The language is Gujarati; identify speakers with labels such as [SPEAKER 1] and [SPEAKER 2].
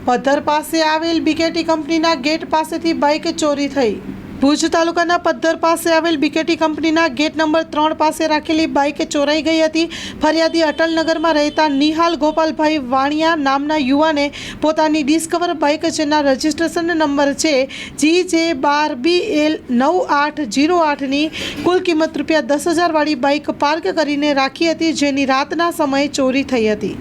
[SPEAKER 1] પદ્ધર પાસે આવેલ બીકેટી કંપનીના ગેટ પાસેથી બાઇક ચોરી થઈ। ભુજ તાલુકાના પદ્ધર પાસે આવેલ બીકેટી કંપનીના ગેટ નંબર 3 પાસે રાખેલી બાઇક ચોરાઈ ગઈ હતી। ફરિયાદી અટલનગરમાં રહેતા નિહાલ ગોપાલભાઈ વાણિયા નામના યુવાને પોતાની ડિસ્કવર બાઇક જેના રજિસ્ટ્રેશન નંબર છે GJ12BL 9808ની કુલ કિંમત ₹10,000 વાળી બાઇક પાર્ક કરીને રાખી હતી, જેની રાતના સમયે ચોરી થઈ હતી।